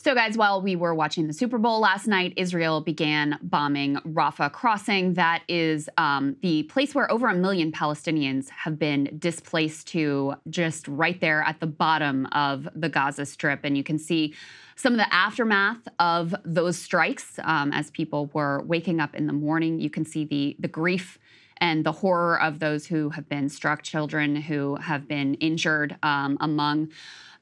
So, guys, while we were watching the Super Bowl last night, Israel began bombing Rafah crossing. That is the place where over 1 million Palestinians have been displaced to, just right there at the bottom of the Gaza Strip. And you can see some of the aftermath of those strikes as people were waking up in the morning. You can see the grief and the horror of those who have been struck, children who have been injured among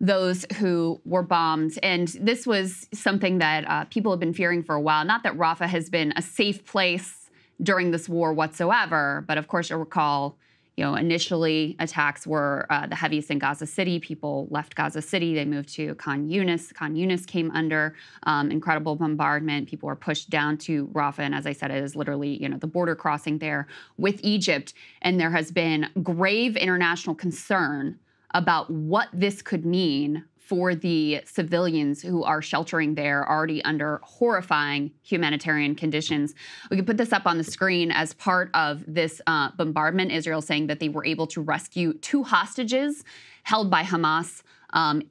those who were bombed. And this was something that people have been fearing for a while. Not that Rafah has been a safe place during this war whatsoever, but of course you'll recall, initially attacks were the heaviest in Gaza City. People left Gaza City. They moved to Khan Yunis. Khan Yunis came under incredible bombardment. People were pushed down to Rafah. And as I said, it is literally, the border crossing there with Egypt. And there has been grave international concern about what this could mean for the civilians who are sheltering there already under horrifying humanitarian conditions. We can put this up on the screen as part of this bombardment. Israel saying that they were able to rescue 2 hostages held by Hamas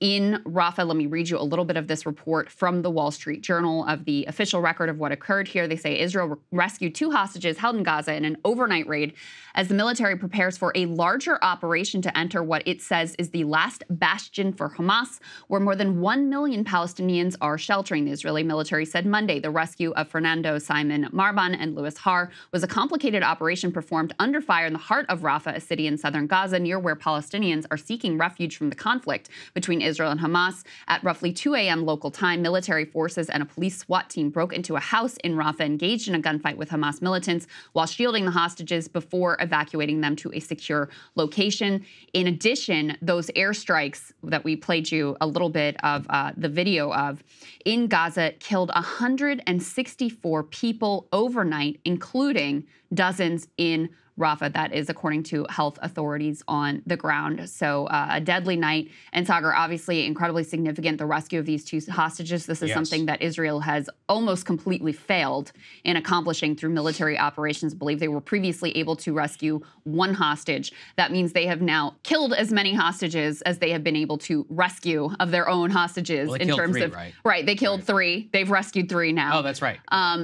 in Rafah. Let me read you a little bit of this report from the Wall Street Journal of the official record of what occurred here. They say Israel rescued 2 hostages held in Gaza in an overnight raid as the military prepares for a larger operation to enter what it says is the last bastion for Hamas, where more than 1 million Palestinians are sheltering. The Israeli military said Monday the rescue of Fernando Simon Marban and Louis Har was a complicated operation performed under fire in the heart of Rafah, a city in southern Gaza, near where Palestinians are seeking refuge from the conflict between Israel and Hamas. At roughly 2 a.m. local time, military forces and a police SWAT team broke into a house in Rafah, engaged in a gunfight with Hamas militants while shielding the hostages before evacuating them to a secure location. In addition, those airstrikes that we played you a little bit of the video of in Gaza killed 164 people overnight, including dozens in Rafah. That is according to health authorities on the ground. So a deadly night. And Saagar, obviously incredibly significant, the rescue of these 2 hostages. This is something that Israel has almost completely failed in accomplishing through military operations. I believe they were previously able to rescue 1 hostage. That means they have now killed as many hostages as they have been able to rescue of their own hostages. Well, they killed 3, right? Right. They killed 3. They've rescued 3 now. Oh, that's right.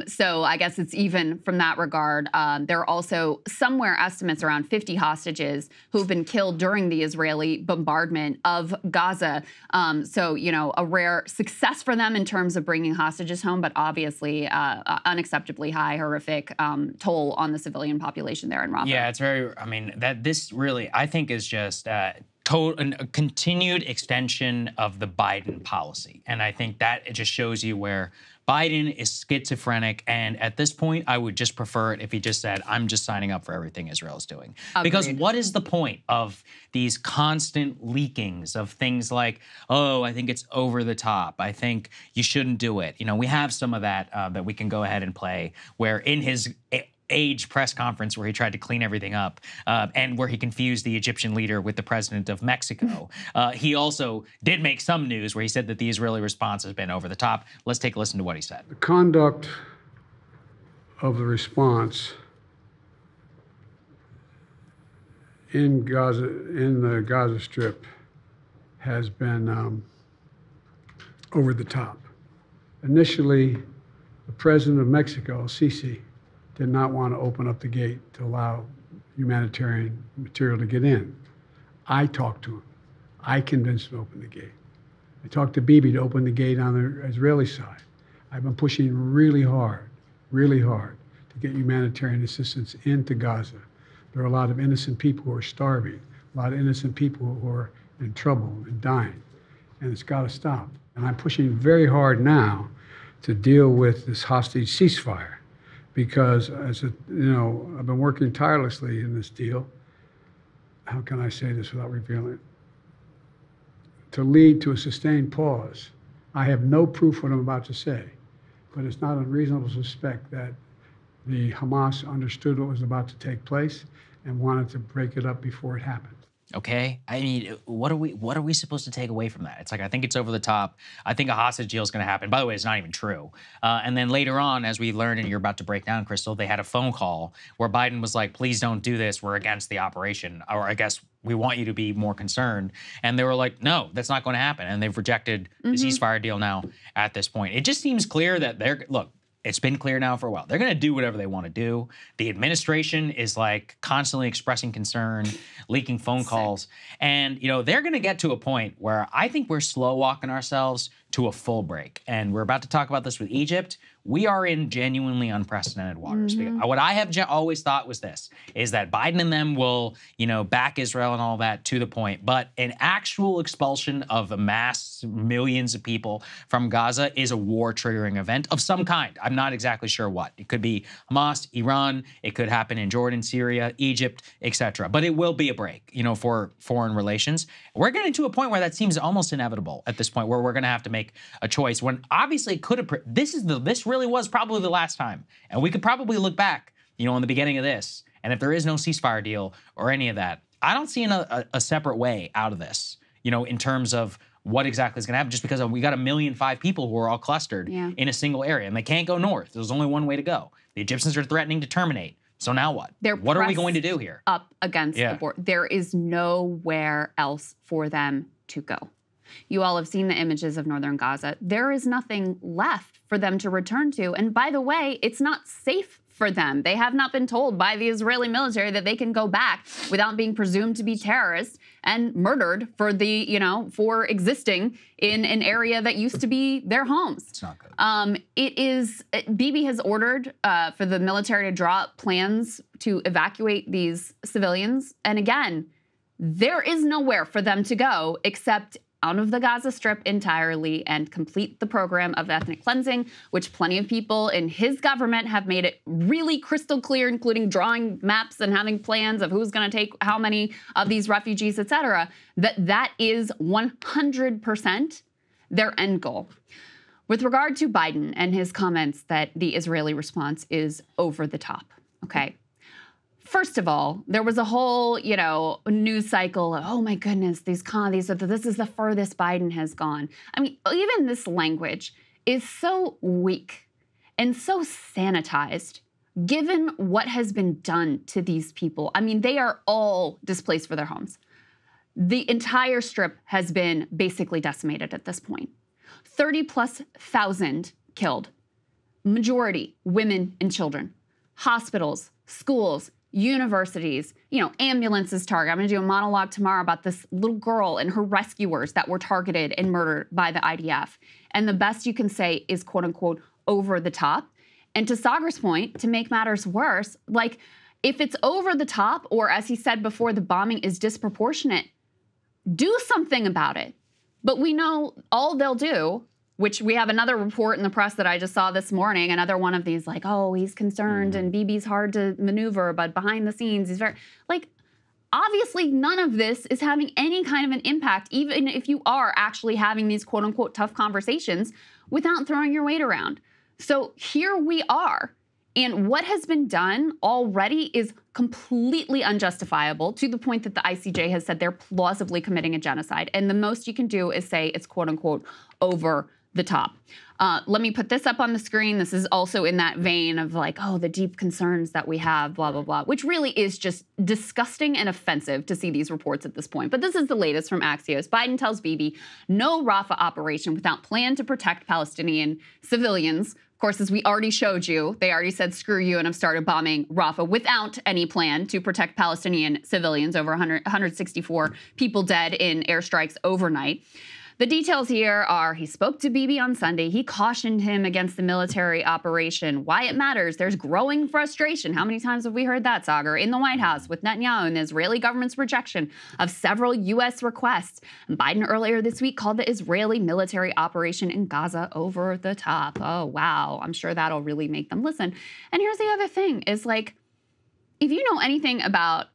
So I guess it's even from that regard. There are also somewhere estimates around 50 hostages who've been killed during the Israeli bombardment of Gaza. So, a rare success for them in terms of bringing hostages home, but obviously unacceptably high, horrific toll on the civilian population there in Rafah. Yeah, it's very, this really, I think, is just a continued extension of the Biden policy. And I think that it just shows you where Biden is schizophrenic, and at this point, I would just prefer it if he just said, I'm just signing up for everything Israel is doing. Agreed. Because what is the point of these constant leakings of things like, oh, I think it's over the top, I think you shouldn't do it. We have some of that that we can go ahead and play, where in his Age press conference where he tried to clean everything up and where he confused the Egyptian leader with the president of Mexico. He also did make some news where he said that the Israeli response has been over the top. Let's take a listen to what he said. The conduct of the response in Gaza, in the Gaza Strip, has been over the top. Initially, the president of Mexico, Sisi, did not want to open up the gate to allow humanitarian material to get in. I talked to him. I convinced him to open the gate. I talked to Bibi to open the gate on the Israeli side. I've been pushing really hard to get humanitarian assistance into Gaza. There are a lot of innocent people who are starving, a lot of innocent people who are in trouble and dying, and it's got to stop. And I'm pushing very hard now to deal with this hostage ceasefire. Because, I've been working tirelessly in this deal. How can I say this without revealing it? To lead to a sustained pause. I have no proof what I'm about to say, but it's not unreasonable to suspect that the Hamas understood what was about to take place and wanted to break it up before it happened. Okay, I mean, what are we supposed to take away from that? It's like, I think it's over the top. I think a hostage deal is going to happen. By the way, it's not even true. And then later on, as we learned, and you're about to break down, Krystal, they had a phone call where Biden was like, "Please don't do this. We're against the operation, or I guess we want you to be more concerned." And they were like, "No, that's not going to happen." And they've rejected the ceasefire deal now. At this point, it just seems clear that look. It's been clear now for a while. They're going to do whatever they want to do. The administration is like constantly expressing concern, leaking phone calls. And, they're going to get to a point where I think we're slow walking ourselves to a full break. And we're about to talk about this with Egypt. We are in genuinely unprecedented waters. What I have always thought was this, is that Biden and them will, back Israel and all that to the point. But an actual expulsion of a mass millions of people from Gaza is a war triggering event of some kind. I'm not exactly sure what. It could be Hamas, Iran. It could happen in Jordan, Syria, Egypt, etc. But it will be a break, for foreign relations. We're getting to a point where that seems almost inevitable at this point, where we're going to have to make a choice when obviously it could have. This really was probably the last time, and we could probably look back, on the beginning of this. And if there is no ceasefire deal or any of that, I don't see a separate way out of this, in terms of what exactly is going to happen, just because we got 1.5 million people who are all clustered in a single area, and they can't go north. There's only one way to go. The Egyptians are threatening to terminate. So now what? What are we going to do here? Up against the border. There is nowhere else for them to go. You all have seen the images of northern Gaza. There is nothing left for them to return to. And by the way, it's not safe for them. They have not been told by the Israeli military that they can go back without being presumed to be terrorists and murdered for for existing in an area that used to be their homes. It's not good. Bibi has ordered for the military to draw up plans to evacuate these civilians. And again, there is nowhere for them to go except out of the Gaza Strip entirely and complete the program of ethnic cleansing, which plenty of people in his government have made it really crystal clear, including drawing maps and having plans of who's going to take how many of these refugees, et cetera, that is 100% their end goal. With regard to Biden and his comments that the Israeli response is over the top, okay? First of all, there was a whole, news cycle of, oh my goodness, this is the furthest Biden has gone. I mean, even this language is so weak and so sanitized, given what has been done to these people. I mean, they are all displaced for their homes. The entire strip has been basically decimated at this point. 30,000+ killed, majority women and children, hospitals, schools, universities, ambulances targeted. I'm going to do a monologue tomorrow about this little girl and her rescuers that were targeted and murdered by the IDF. And the best you can say is, quote unquote, over the top. And to Saagar's point, to make matters worse, like if it's over the top, or as he said before, the bombing is disproportionate, do something about it. But we know all they'll do, which we have another report in the press that I just saw this morning, another one of these like, oh, he's concerned and Bibi's hard to maneuver, but behind the scenes, he's very, obviously none of this is having any kind of an impact, even if you are actually having these quote unquote tough conversations without throwing your weight around. So here we are. And what has been done already is completely unjustifiable, to the point that the ICJ has said they're plausibly committing a genocide. And the most you can do is say it's quote unquote over the top. Let me put this up on the screen. This is also in that vein of the deep concerns that we have, blah, blah, blah, which really is just disgusting and offensive to see these reports at this point. But this is the latest from Axios. Biden tells Bibi, no Rafah operation without plan to protect Palestinian civilians. Of course, as we already showed you, they already said screw you and have started bombing Rafah without any plan to protect Palestinian civilians. Over 164 people dead in airstrikes overnight. The details here are he spoke to Bibi on Sunday. He cautioned him against the military operation. Why it matters. There's growing frustration. How many times have we heard that, Saagar? In the White House with Netanyahu and the Israeli government's rejection of several U.S. requests. And Biden earlier this week called the Israeli military operation in Gaza over the top. Oh, wow. I'm sure that'll really make them listen. And here's the other thing is if you know anything about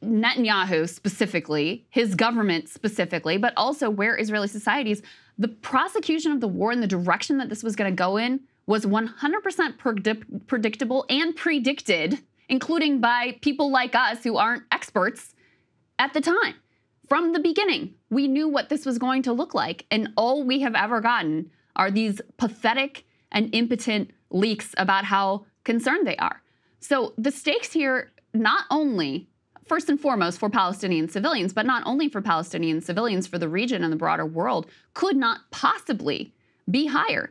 Netanyahu specifically, his government specifically, but also where Israeli society is, the prosecution of the war and the direction that this was going to go in was 100% predictable and predicted, including by people like us who aren't experts, at the time. From the beginning, we knew what this was going to look like, and all we have ever gotten are these pathetic and impotent leaks about how concerned they are. So the stakes here, not only, first and foremost, for Palestinian civilians, but not only for Palestinian civilians, for the region and the broader world, could not possibly be higher.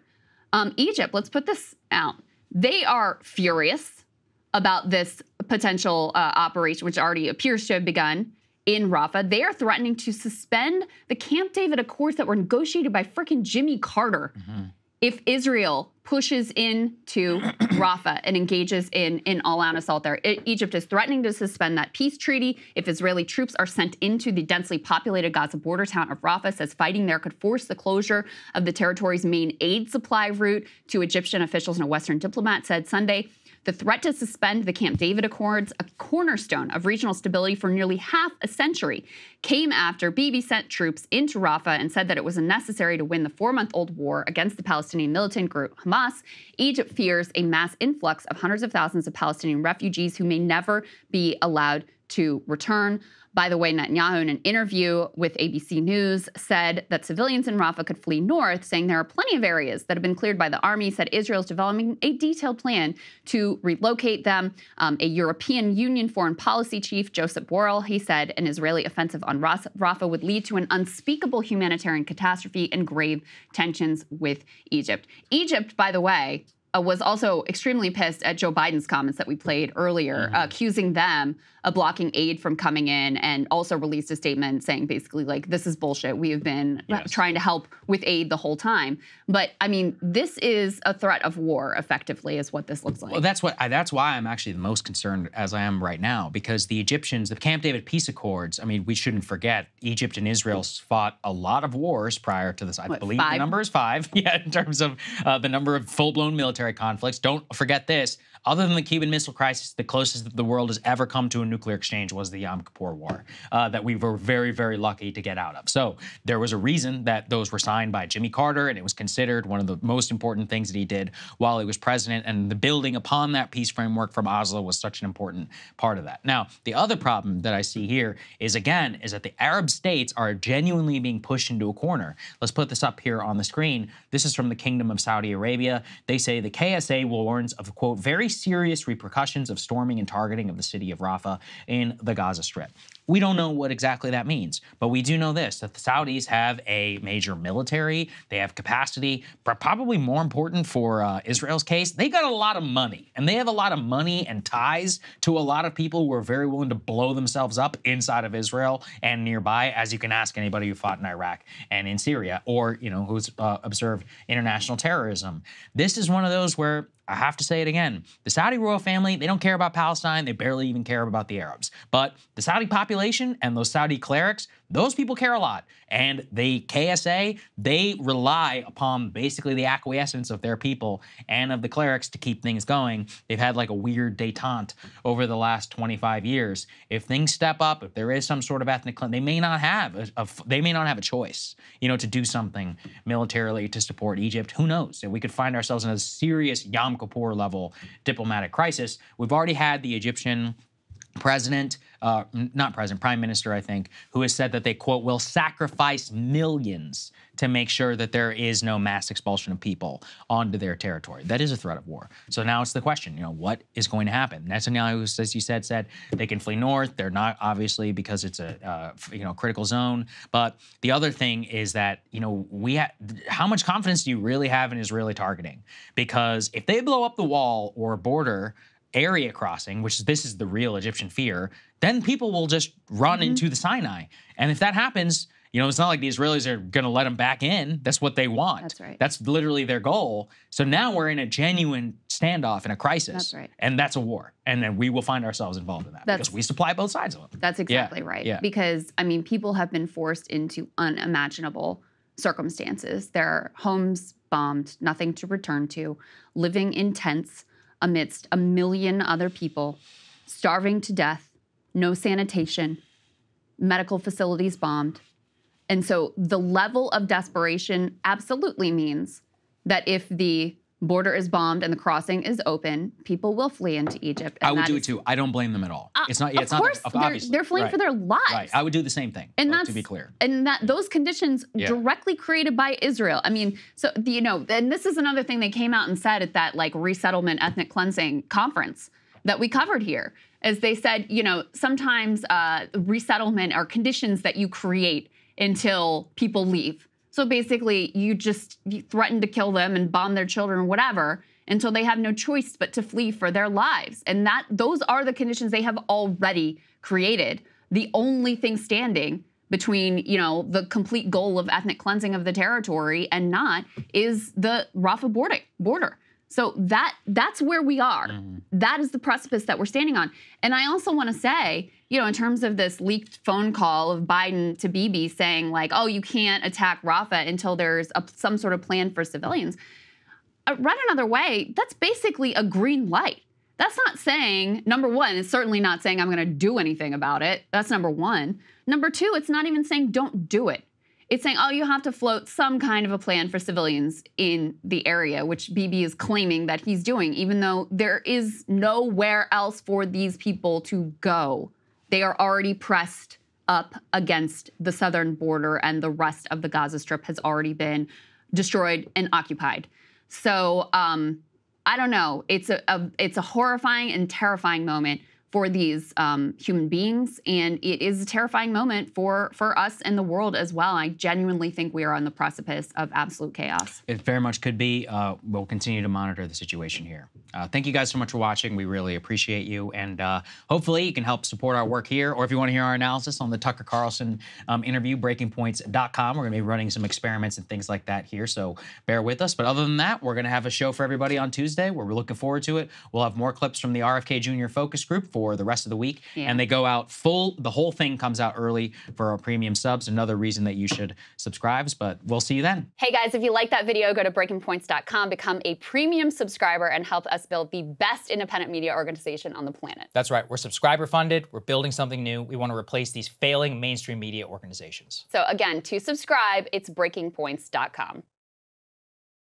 Egypt, let's put this out. They are furious about this potential operation, which already appears to have begun in Rafah. They are threatening to suspend the Camp David Accords that were negotiated by frickin' Jimmy Carter if Israel pushes into Rafah and engages in all-out assault there. Egypt is threatening to suspend that peace treaty if Israeli troops are sent into the densely populated Gaza border town of Rafah, says fighting there could force the closure of the territory's main aid supply route to Egyptian officials, and a Western diplomat said Sunday. The threat to suspend the Camp David Accords, a cornerstone of regional stability for nearly half a century, came after Bibi sent troops into Rafah and said that it was necessary to win the 4-month-old war against the Palestinian militant group Hamas. Egypt fears a mass influx of hundreds of thousands of Palestinian refugees who may never be allowed to return. By the way, Netanyahu, in an interview with ABC News, said that civilians in Rafah could flee north, saying there are plenty of areas that have been cleared by the army, said Israel's developing a detailed plan to relocate them. A European Union foreign policy chief, Joseph Borrell, he said an Israeli offensive on Rafah would lead to an unspeakable humanitarian catastrophe and grave tensions with Egypt. Egypt, by the way, was also extremely pissed at Joe Biden's comments that we played earlier, accusing them of blocking aid from coming in, and also released a statement saying basically like, this is bullshit. We have been trying to help with aid the whole time. But I mean, this is a threat of war, effectively, is what this looks like. Well, that's why I'm actually the most concerned as I am right now, because the Egyptians, the Camp David peace accords, I mean, we shouldn't forget, Egypt and Israel fought a lot of wars prior to this. I believe 5? The number is 5, in terms of the number of full-blown military conflicts. Don't forget this. Other than the Cuban Missile Crisis, the closest that the world has ever come to a nuclear exchange was the Yom Kippur War that we were very, very lucky to get out of. So there was a reason that those were signed by Jimmy Carter, and it was considered one of the most important things that he did while he was president, and the building upon that peace framework from Oslo was such an important part of that. Now, the other problem that I see here is, again, is that the Arab states are genuinely being pushed into a corner. Let's put this up here on the screen. This is from the Kingdom of Saudi Arabia. They say the KSA warns of, quote, very serious repercussions of storming and targeting of the city of Rafah in the Gaza Strip. We don't know what exactly that means, but we do know this, that the Saudis have a major military, they have capacity, but probably more important for Israel's case, they got a lot of money, and they have a lot of money and ties to a lot of people who are very willing to blow themselves up inside of Israel and nearby, as you can ask anybody who fought in Iraq and in Syria, or, who's observed international terrorism. This is one of those where, I have to say it again, the Saudi royal family, they don't care about Palestine, they barely even care about the Arabs. But the Saudi population and those Saudi clerics, those people care a lot. And the KSA, they rely upon basically the acquiescence of their people and of the clerics to keep things going. They've had like a weird detente over the last 25 years. If things step up, if there is some sort of ethnic cleansing, they may not have a choice, to do something militarily to support Egypt. Who knows? We could find ourselves in a serious Yom Kippur level diplomatic crisis. We've already had the Egyptian prime minister, I think, who has said that they, quote, will sacrifice millions to make sure that there is no mass expulsion of people onto their territory. That is a threat of war. So now it's the question, what is going to happen? Netanyahu, as you said they can flee north. They're not, obviously, because it's a critical zone. But the other thing is that, how much confidence do you really have in Israeli targeting? Because if they blow up the wall or border area crossing, this is the real Egyptian fear, then people will just run into the Sinai. And if that happens, it's not like the Israelis are going to let them back in. That's what they want. That's right. That's literally their goal. So now we're in a genuine standoff and a crisis. That's right. And that's a war. And then we will find ourselves involved in that because we supply both sides of them. That's exactly right. Yeah. Because, people have been forced into unimaginable circumstances. Their homes bombed, nothing to return to, living in tents amidst a million other people, starving to death, no sanitation, medical facilities bombed. And so the level of desperation absolutely means that if the border is bombed and the crossing is open, people will flee into Egypt. I would do it too. I don't blame them at all. It's not. Yeah, of course, they're fleeing for their lives. Right. I would do the same thing. And that's, to be clear. And that those conditions directly created by Israel. I mean, so and this is another thing they came out and said at that like resettlement ethnic cleansing conference that we covered here, as they said, sometimes resettlement are conditions that you create until people leave. So basically, you threaten to kill them and bomb their children or whatever until they have no choice but to flee for their lives. And those are the conditions they have already created. The only thing standing between, the complete goal of ethnic cleansing of the territory and not is the Rafah border. So that's where we are. Mm-hmm. That is the precipice that we're standing on. And I also want to say, in terms of this leaked phone call of Biden to Bibi saying like, oh, you can't attack Rafah until there's some sort of plan for civilians. Read another way, that's basically a green light. That's not saying, number one, it's certainly not saying I'm going to do anything about it. That's number one. Number two, it's not even saying don't do it. It's saying, oh, you have to float some kind of a plan for civilians in the area, which Bibi is claiming that he's doing, even though there is nowhere else for these people to go. They are already pressed up against the southern border, and the rest of the Gaza Strip has already been destroyed and occupied. So I don't know. It's a horrifying and terrifying moment for these human beings, and it is a terrifying moment for us and the world as well. I genuinely think we are on the precipice of absolute chaos. It very much could be. We'll continue to monitor the situation here. Thank you guys so much for watching. We really appreciate you, and hopefully you can help support our work here, or if you want to hear our analysis on the Tucker Carlson interview, breakingpoints.com. We're going to be running some experiments and things like that here, so bear with us. But other than that, we're going to have a show for everybody on Tuesday. We're looking forward to it. We'll have more clips from the RFK Jr. focus group for the rest of the week, and they go out the whole thing comes out early for our premium subs. Another reason that you should subscribe, but we'll see you then. Hey guys, if you like that video, go to breakingpoints.com, become a premium subscriber, and help us build the best independent media organization on the planet. That's right. We're subscriber funded. We're building something new. We want to replace these failing mainstream media organizations. So again, to subscribe, it's breakingpoints.com.